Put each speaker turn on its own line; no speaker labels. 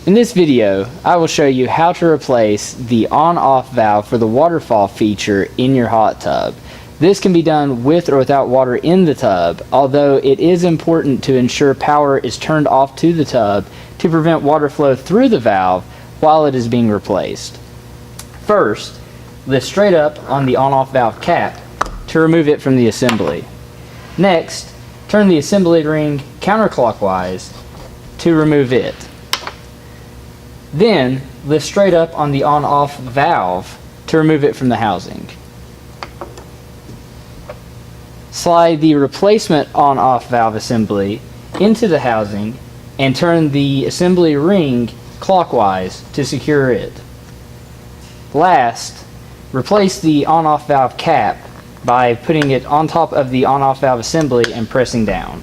In this video, I will show you how to replace the on-off valve for the waterfall feature in your hot tub. This can be done with or without water in the tub, although it is important to ensure power is turned off to the tub to prevent water flow through the valve while it is being replaced. First, lift straight up on the on-off valve cap to remove it from the assembly. Next, turn the assembly ring counterclockwise to remove it. Then, lift straight up on the on-off valve to remove it from the housing. Slide the replacement on-off valve assembly into the housing and turn the assembly ring clockwise to secure it. Last, replace the on-off valve cap by putting it on top of the on-off valve assembly and pressing down.